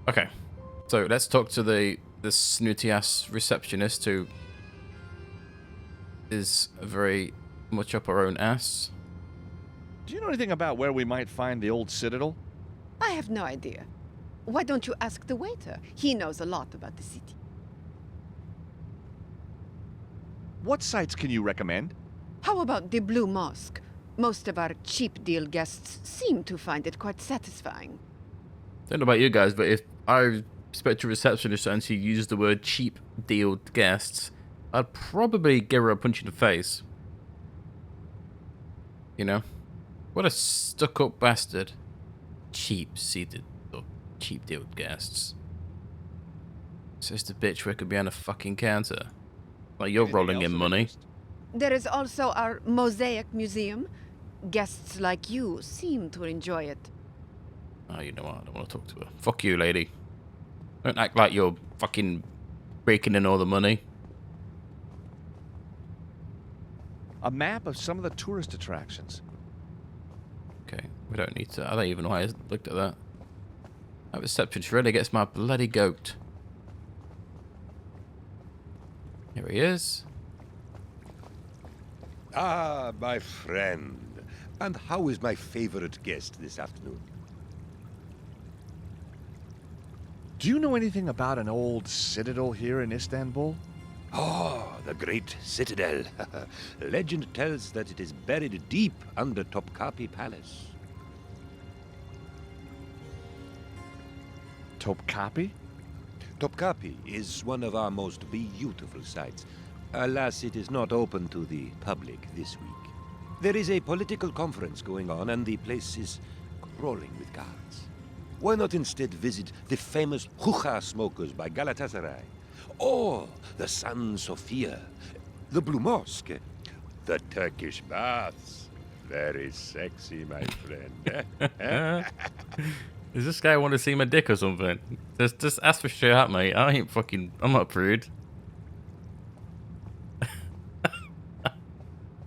Okay, so let's talk to the snooty ass receptionist who is very much up her own ass. Do you know anything about where we might find the old citadel? I have no idea. Why don't you ask the waiter? He knows a lot about the city. What sites can you recommend? How about the Blue Mosque? Most of our cheap deal guests seem to find it quite satisfying. Don't know about you guys, but if I spoke to a receptionist and she used the word cheap deal guests, I'd probably give her a punch in the face. You know? What a stuck-up bastard. Cheap-seated or cheap deal guests. Says the bitch where could be on a fucking counter. Like you're rolling in money. There is also our Mosaic Museum. Guests like you seem to enjoy it. Oh, you know what? I don't want to talk to her. Fuck you, lady. Don't act like you're fucking raking in all the money. A map of some of the tourist attractions. Okay, we don't need to. I don't even know why I looked at that. That receptionist really gets my bloody goat. Here he is. Ah, my friend. And how is my favorite guest this afternoon? Do you know anything about an old citadel here in Istanbul? Oh, the great citadel. Legend tells that it is buried deep under Topkapi Palace. Topkapi? Topkapi is one of our most beautiful sites. Alas, it is not open to the public this week. There is a political conference going on and the place is crawling with guards. Why not instead visit the famous hookah smokers by Galatasaray? Or the San Sofia, the Blue Mosque, the Turkish baths. Very sexy, my friend. Does this guy want to see my dick or something? Just ask for straight out, mate. I'm not prude.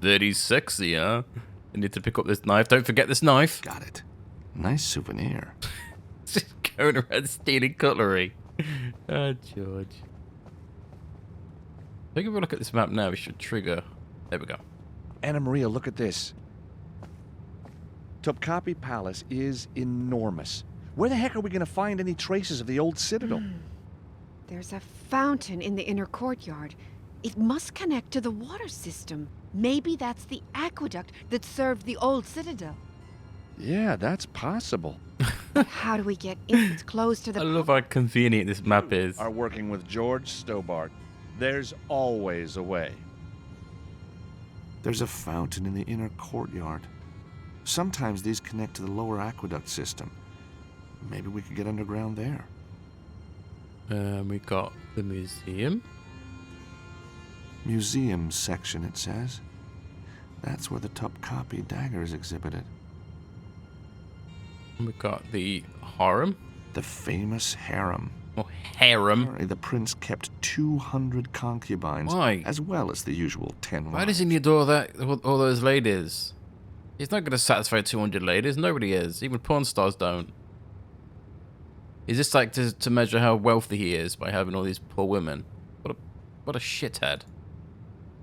Very sexy, huh? I need to pick up this knife. Don't forget this knife. Got it. Nice souvenir. Just going around stealing cutlery. Oh, George. Take a look at this map now. We should trigger. There we go. Anna Maria, look at this. Topkapi Palace is enormous. Where the heck are we going to find any traces of the old citadel? There's a fountain in the inner courtyard. It must connect to the water system. Maybe that's the aqueduct that served the old citadel. Yeah, that's possible. How do we get in? It's close to the... I love how convenient this map is. Are working with George Stobart. There's always a way. There's a fountain in the inner courtyard. Sometimes these connect to the lower aqueduct system. Maybe we could get underground there. We got the museum. Museum section, it says. That's where the Topkapi dagger is exhibited. We got the harem. The famous harem. Or harem. Apparently, the prince kept 200 concubines. Why? As well as the usual 10 Why wives. does he need all those ladies? He's not going to satisfy 200 ladies. Nobody is. Even porn stars don't. Is this like to measure how wealthy he is by having all these poor women? What a shithead.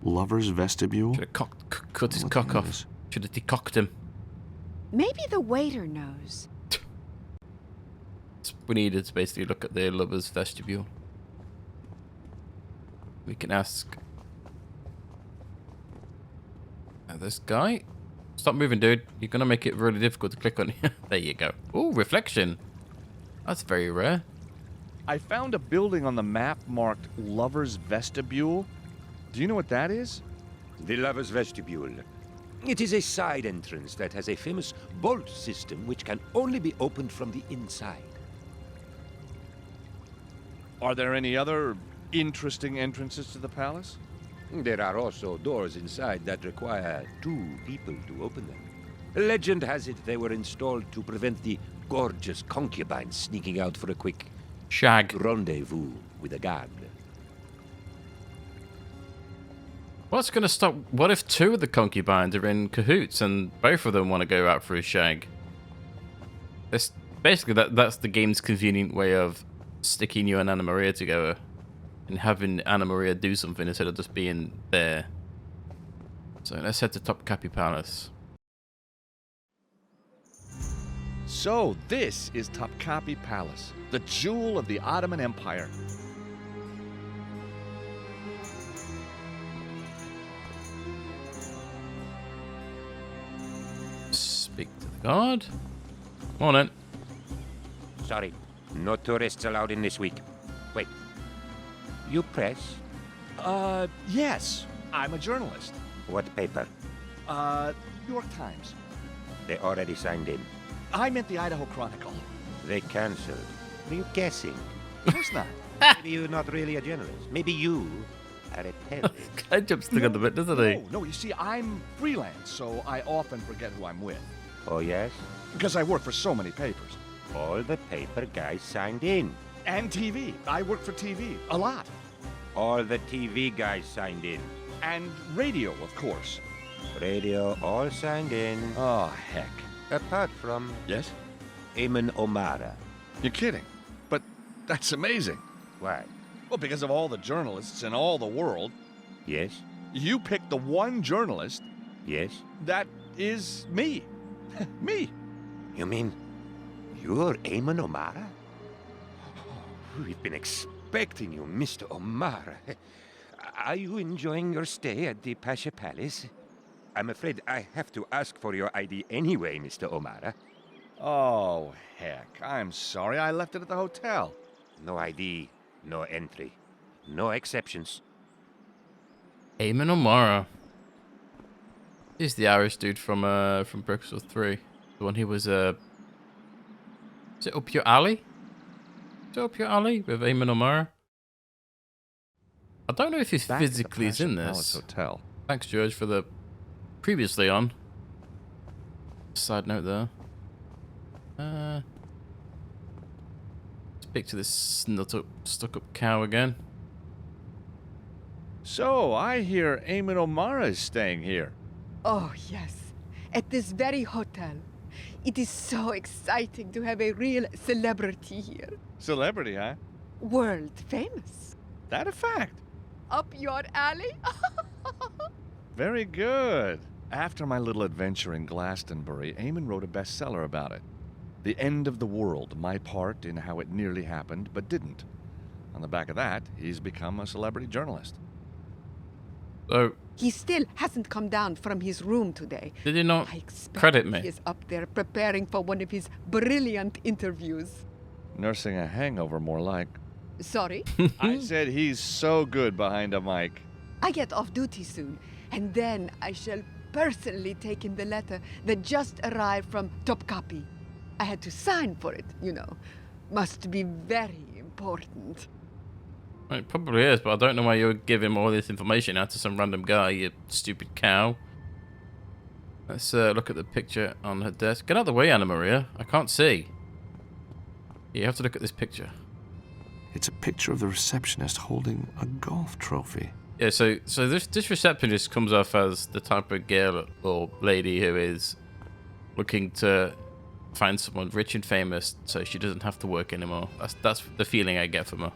Lover's vestibule? Should have cut his What cock off. is? Should have decocked him. Maybe the waiter knows. We needed to basically look at the lover's vestibule. We can ask this guy. Stop moving, dude. You're gonna make it really difficult to click on. There you go. Oh, reflection. That's very rare. I found a building on the map marked Lover's Vestibule. Do you know what that is? The Lover's Vestibule. It is a side entrance that has a famous bolt system which can only be opened from the inside. Are there any other interesting entrances to the palace? There are also doors inside that require 2 people to open them. Legend has it they were installed to prevent the gorgeous concubines sneaking out for a quick Shag. rendezvous with a guard. What's gonna stop? What if 2 of the concubines are in cahoots and both of them want to go out for a shag? Basically, that's the game's convenient way of sticking you and Anna Maria together and having Anna Maria do something instead of just being there. So let's head to Topkapi Palace. So this is Topkapi Palace, the jewel of the Ottoman Empire. Speak to the guard. Morning. Sorry, no tourists allowed in this week. Wait, you press? Yes, I'm a journalist. What paper? New York Times. They already signed in. I meant the Idaho Chronicle. They cancelled. Were you guessing? Of course not. Maybe you're not really a journalist. Maybe you are a terrorist. Guy jumps the gun a bit, doesn't he? No, you see, I'm freelance, so I often forget who I'm with. Oh, yes? Because I work for so many papers. All the paper guys signed in. And TV. I work for TV. A lot. All the TV guys signed in. And radio, of course. Radio all signed in. Oh, heck. Apart from Yes? 𝘨𝘮𝘮𝘮𝘪𝘳. You're kidding. But that's amazing. Why? Well, because of all the journalists in all the world, Yes? you picked the one journalist Yes? that is me. Me. You mean you're 𝘨𝘮𝘮𝘮𝘪𝘳? We've been expecting you, Mr. O'Mara. Are you enjoying your stay at the Pasha Palace? I'm afraid I have to ask for your ID anyway, Mr. O'Mara. Oh, heck. I'm sorry. I left it at the hotel. No ID, no entry, no exceptions. 𝘨𝘮𝘮𝘮𝘮𝘮. He's the Irish dude from Breakfast with 3. The one who was is it up your alley? Is it up your alley with 𝘨𝘮𝘮𝘮𝘮? I don't know if he Back to the physically is in Pasha Palace this. Hotel. Thanks, George, for the previously on. Side note there. Speak to this stuck-up cow again. So, I hear 𝘨𝘮𝘮𝘮𝘮 is staying here. Oh, yes. At this very hotel. It is so exciting to have a real celebrity here. Celebrity, huh? World famous. That a fact. Up your alley? Very good. After my little adventure in Glastonbury, Eamon wrote a bestseller about it. The End of the World, my part in how it nearly happened, but didn't. On the back of that, he's become a celebrity journalist. So, He still hasn't come down from his room today. did you not I expect credit me? he is up there preparing for one of his brilliant interviews. Nursing a hangover, more like. Sorry? I said he's so good behind a mic. I get off duty soon, and then I shall personally take in the letter that just arrived from Topkapi. I had to sign for it, you know. Must be very important. It probably is, but I don't know why you're giving all this information out to some random guy, you stupid cow. Let's look at the picture on her desk. Get out of the way, Anna Maria. I can't see. You have to look at this picture. It's a picture of the receptionist holding a golf trophy. Yeah, so this receptionist comes off as the type of girl or lady who is looking to find someone rich and famous so she doesn't have to work anymore. That's the feeling I get from her.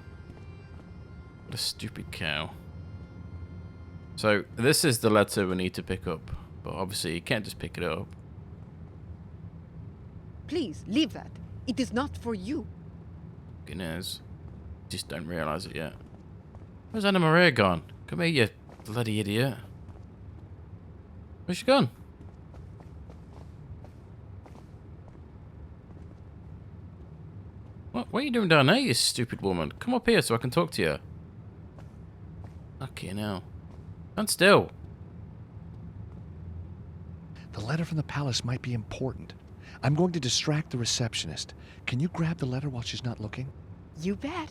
What a stupid cow. So this is the letter we need to pick up, but obviously you can't just pick it up. Please, leave that. It is not for you. Goodness. Just don't realize it yet. Where's Anna Maria gone? Come here, you bloody idiot. Where's she gone? What are you doing down there, you stupid woman? Come up here so I can talk to you. Okay, now. Stand still. The letter from the palace might be important. I'm going to distract the receptionist. Can you grab the letter while she's not looking? You bet.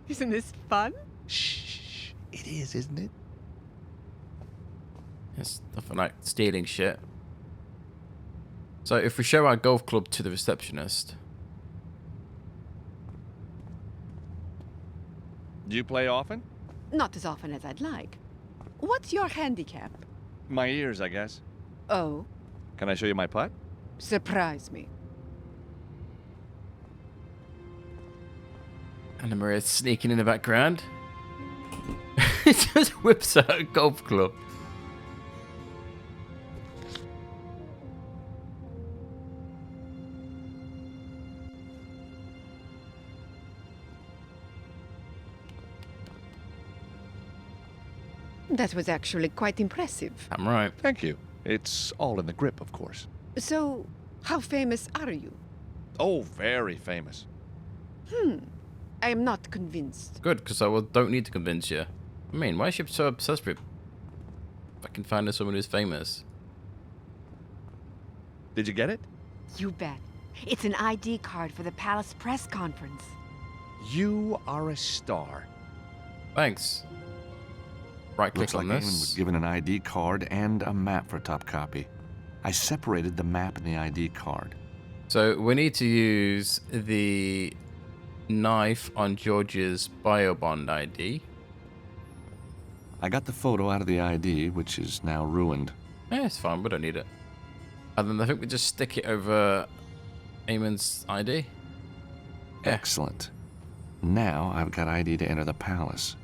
Isn't this fun? Shh. It is, isn't it? It's nothing like stealing shit. So if we show our golf club to the receptionist. Do you play often? Not as often as I'd like. What's your handicap? My ears, I guess. Oh, Can I show you my putt? surprise me. Anna Maria's sneaking in the background. It just whips out a golf club. That was actually quite impressive. I'm right. Thank you. It's all in the grip, of course. So, how famous are you? Oh, very famous. I am not convinced. Good, because I don't need to convince you. I mean, why is she so obsessed with fucking finding someone who's famous? Did you get it? You bet. It's an ID card for the Palace press conference. You are a star. Thanks. Right click Looks like on Eamon this. was given an ID card and a map for Topkapi. I separated the map and the ID card. So we need to use the knife on George's biobond ID. I got the photo out of the ID, which is now ruined. It's fine, we don't need it. And then I think we just stick it over Eamon's ID. Yeah. Excellent. Now I've got ID to enter the palace.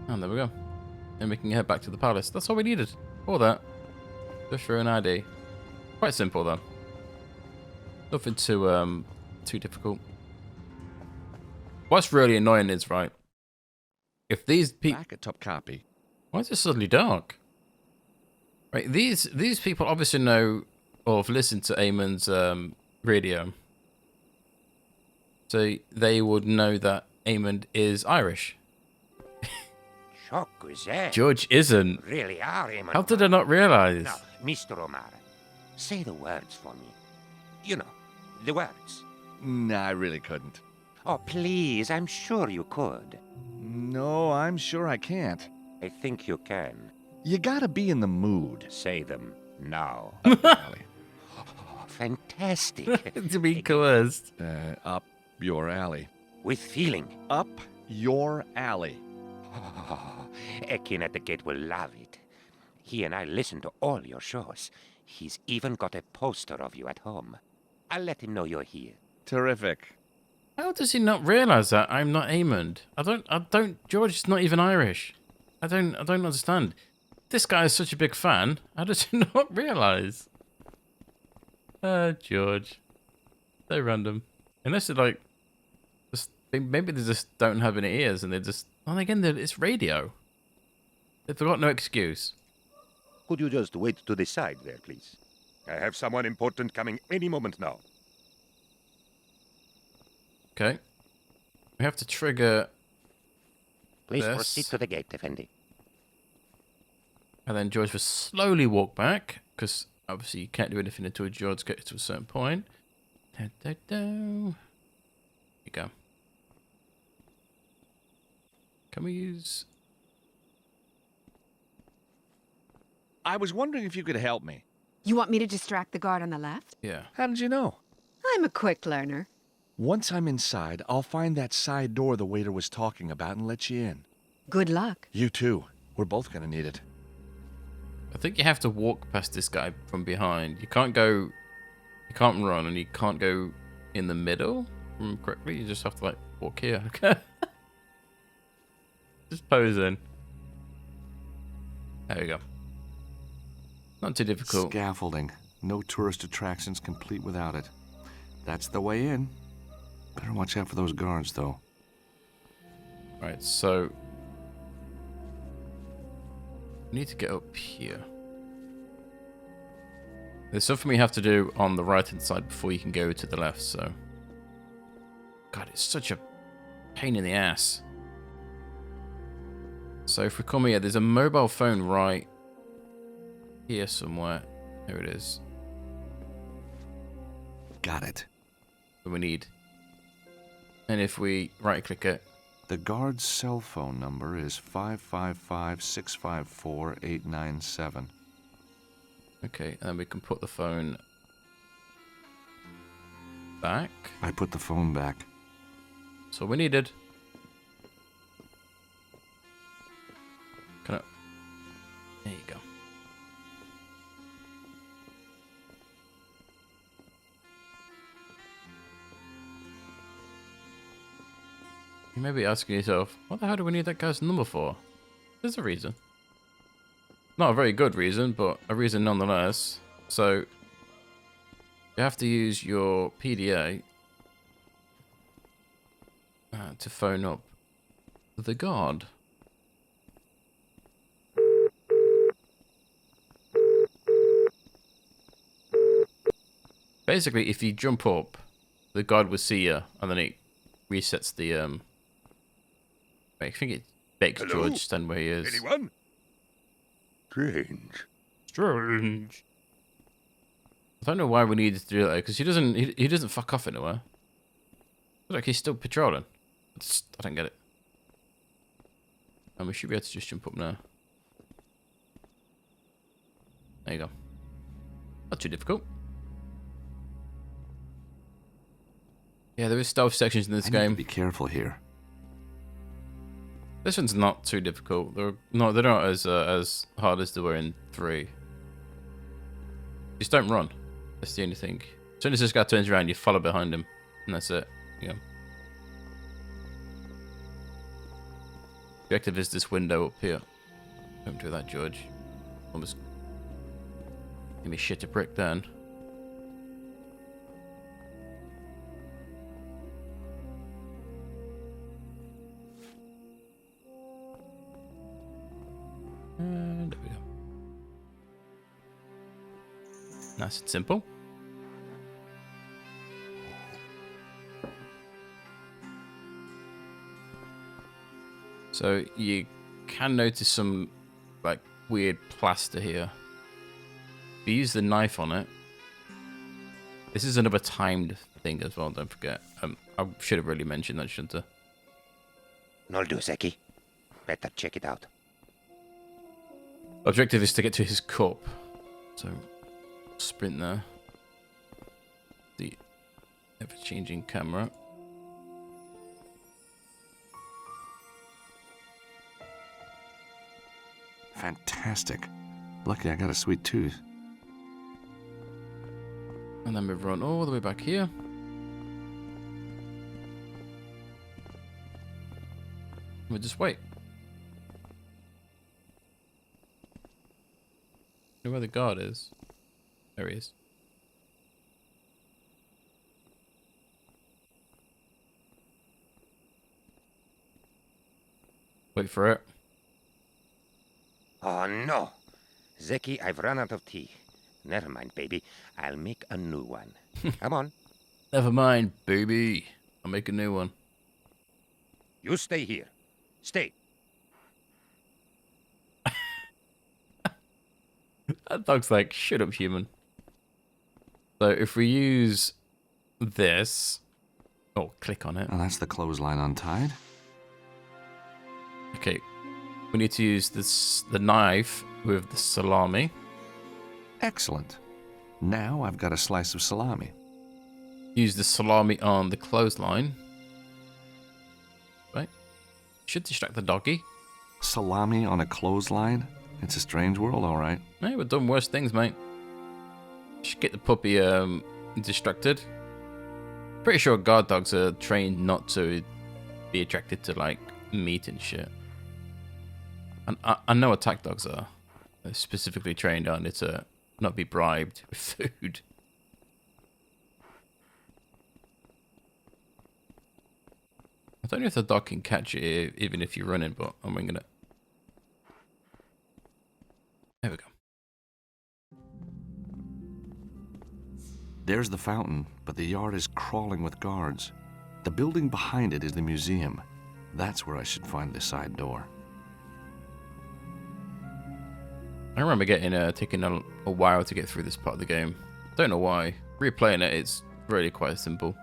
And there we go. And we can head back to the palace. That's all we needed. All that. Just for an ID. Quite simple though. Nothing too difficult. What's really annoying is, right, if these people... Back at Topkapi. Why is it suddenly dark? Right, these people obviously know or have listened to Eamon's radio. So they would know that Eamon is Irish. Chocolate. George isn't. Really are, Eamon. How did I not realize? Now, Mr. O'Mara, say the words for me. You know, the words. Nah, I really couldn't. Oh, please, I'm sure you could. No, I'm sure I can't. I think you can. You gotta be in the mood. Say them now. Alley. Oh, fantastic. To be coerced. Up your alley. With feeling. Up your alley. Oh, Ekin at the gate will love it. He and I listen to all your shows. He's even got a poster of you at home. I'll let him know you're here. Terrific. How does he not realize that I'm not Eamon? I don't, George's not even Irish. I don't understand. This guy is such a big fan. How does he not realize? George. So random. Unless they're like, maybe they just don't have any ears and they just, and again, it's radio. They've got no excuse. Could you just wait to the side there, please? I have someone important coming any moment now. Okay. We have to trigger Please this. proceed to the gate, Effendi. And then George will slowly walk back, because obviously you can't do anything until George gets to a certain point. There you go. Can we use... I was wondering if you could help me. You want me to distract the guard on the left? Yeah. How did you know? I'm a quick learner. Once I'm inside, I'll find that side door the waiter was talking about and let you in. Good luck. You too. We're both gonna need it. I think you have to walk past this guy from behind. You can't go... You can't run, and you can't go in the middle, if I remember correctly. You just have to, like, walk here. Just pose in. There we go. Not too difficult. Scaffolding. No tourist attractions complete without it. That's the way in. Better watch out for those guards, though. Right, so... we need to get up here. There's something we have to do on the right-hand side before you can go to the left, so... God, it's such a pain in the ass. So if we come here, there's a mobile phone right here somewhere. There it is. Got it. That we need. And if we right-click it, The guard's cell phone number is 555-654-897. okay, and then we can put the phone back. I put the phone back. That's all we needed. Can I... There you go. You may be asking yourself, what the hell do we need that guy's number for? There's a reason. Not a very good reason, but a reason nonetheless. So, you have to use your PDA to phone up the guard. Basically, if you jump up, the guard will see you, and then it resets the I think it makes Hello? George stand where he is. Anyone? Strange. Strange. I don't know why we needed to do that, because he doesn't fuck off anywhere. Like he's still patrolling. I don't get it. And we should be able to just jump up now. There you go. Not too difficult. Yeah, there is stealth sections in this I game. need to be careful here. This one's not too difficult. They're not as hard as they were in 3. Just don't run. That's the only thing. As soon as this guy turns around, you follow behind him, and that's it. Yeah. Objective is this window up here. Don't do that, George. Almost give me shit to brick then. And there we go. Nice and simple. So you can notice some like weird plaster here. If you use the knife on it, this is another timed thing as well, don't forget. I should have really mentioned that, shouldn't I? No do, Zeki. Better check it out. Objective is to get to his cup. So sprint there. The ever-changing camera. Fantastic. Lucky I got a sweet tooth. And then we run all the way back here. We'll just wait. Know where the guard is? There he is. Wait for it. Oh no! Zeki, I've run out of tea. Never mind, baby. I'll make a new one. Come on. Never mind, baby. I'll make a new one. You stay here. Stay. That dog's like, shut up, human. So if we use this... Oh, click on it. Well, that's the clothesline untied. Okay. We need to use the knife with the salami. Excellent. Now I've got a slice of salami. Use the salami on the clothesline. Right. Should distract the doggy. Salami on a clothesline? It's a strange world, all right. Hey, we've done worse things, mate. Should get the puppy distracted. Pretty sure guard dogs are trained not to be attracted to, like, meat and shit. And I know attack dogs are. They're specifically trained on it to not be bribed with food. I don't know if the dog can catch it even if you're running, but I'm winging it. There we go. There's the fountain, but the yard is crawling with guards. The building behind it is the museum. That's where I should find the side door. I remember taking a while to get through this part of the game. Don't know why. Replaying it, it's really quite simple.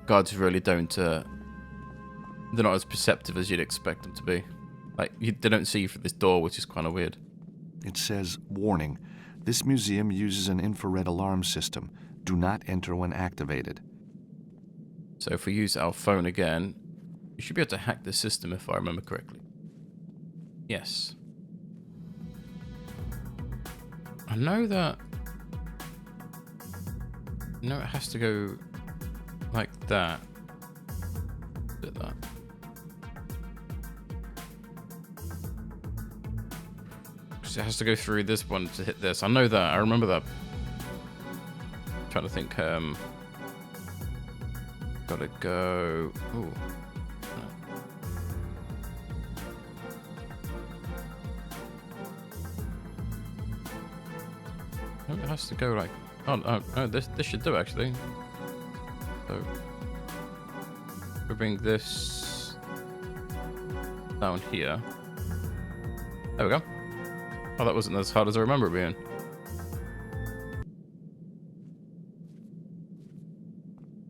Guards really don't... they're not as perceptive as you'd expect them to be. Like, they don't see you through this door, which is kind of weird. It says, warning, this museum uses an infrared alarm system. Do not enter when activated. So if we use our phone again, we should be able to hack the system if I remember correctly. Yes. I know that... No, it has to go like that. Bit that. Because it has to go through this one to hit this. I know that. I remember that. I'm trying to think. Gotta go. Ooh. No. It has to go like. Oh, this should do actually. So we bring this down here. There we go. Oh, that wasn't as hard as I remember it being.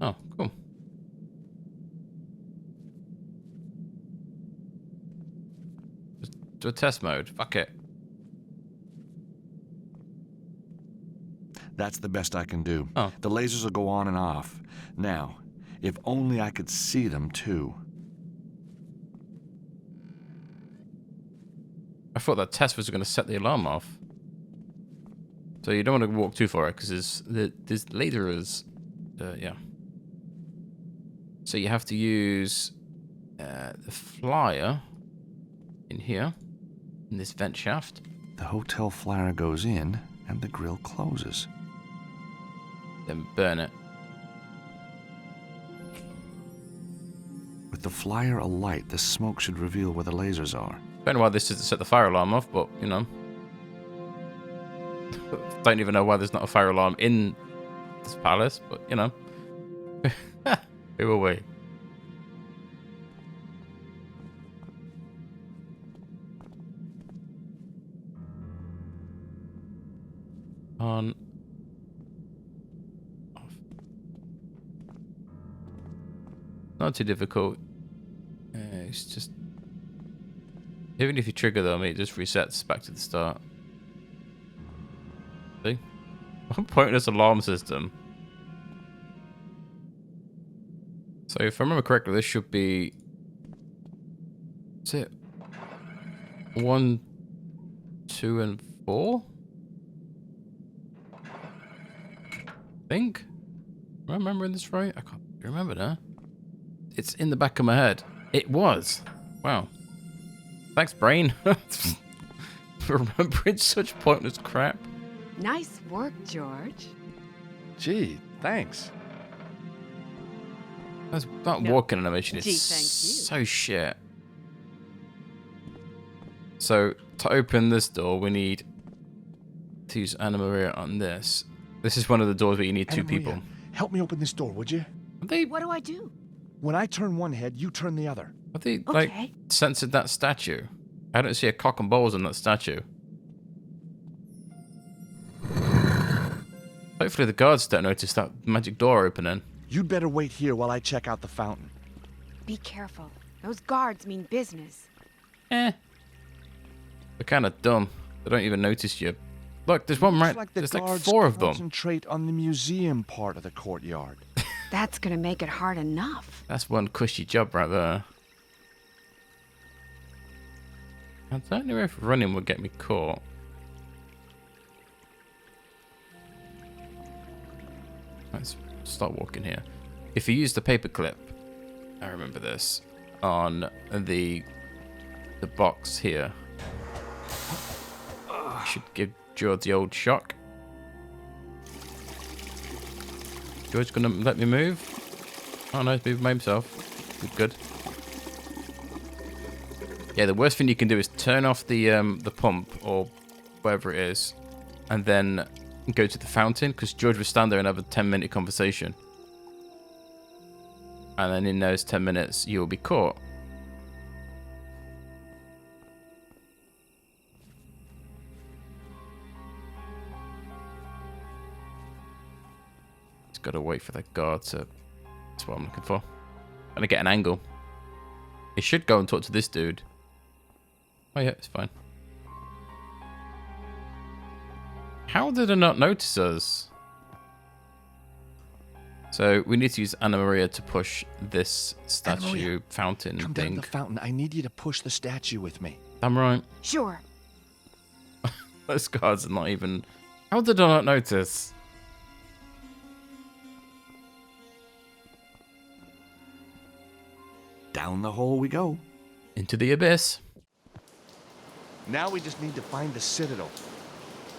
Oh, cool. Just do a test mode. Fuck it. That's the best I can do. Oh. The lasers will go on and off. Now, if only I could see them too. I thought that test was going to set the alarm off. So you don't want to walk too far because this laser is, yeah. So you have to use the flyer in here, in this vent shaft. The hotel flyer goes in and the grill closes. Then burn it. With the flyer alight, the smoke should reveal where the lasers are. Don't know why this is to set the fire alarm off, but, you know. Don't even know why there's not a fire alarm in this palace, but, you know. Who are we? On. Off. Not too difficult. It's just. Even if you trigger them, it just resets back to the start. See? What pointless alarm system. So if I remember correctly, this should be. Is it 1, 2, and 4? I think. Am I remembering this right? I can't remember now. It's in the back of my head. It was. Wow. Thanks, brain. For remembering such pointless crap. Nice work, George. Gee, thanks. That walking animation is Gee, thank you. so shit. So, to open this door, we need to use Anna Maria on this. This is one of the doors where you need two Anna Maria, people. help me open this door, would you? Have they, What do I do? When I turn one head, you turn the other. like, Okay. censored that statue? I don't see a cock and balls on that statue. Hopefully the guards don't notice that magic door opening. You'd better wait here while I check out the fountain. Be careful. Those guards mean business. They're kind of dumb. They don't even notice you. Look, there's one right. Looks like the There's like guards 4 of them. concentrate on the museum part of the courtyard. That's gonna make it hard enough. That's one cushy job right there. I don't know if running will get me caught. Let's start walking here. If you use the paperclip, I remember this, on the box here, should give George the old shock. George gonna let me move? Oh no, he's moving by himself. Good. Yeah, the worst thing you can do is turn off the pump or whatever it is, and then go to the fountain, because George will stand there and have a 10-minute conversation. And then in those 10 minutes, you'll be caught. Just gotta wait for that guard to... That's what I'm looking for. Gonna get an angle. He should go and talk to this dude. Oh yeah, it's fine. How did it not notice us? So we need to use Anna Maria to push this statue Maria, fountain Come down thing. the fountain. I need you to push the statue with me. I'm right. Sure. Those guards are not even... How did I not notice? Down the hole we go. Into the abyss. Now we just need to find the Citadel.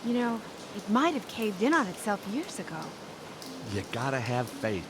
You know, it might have caved in on itself years ago. You gotta have faith.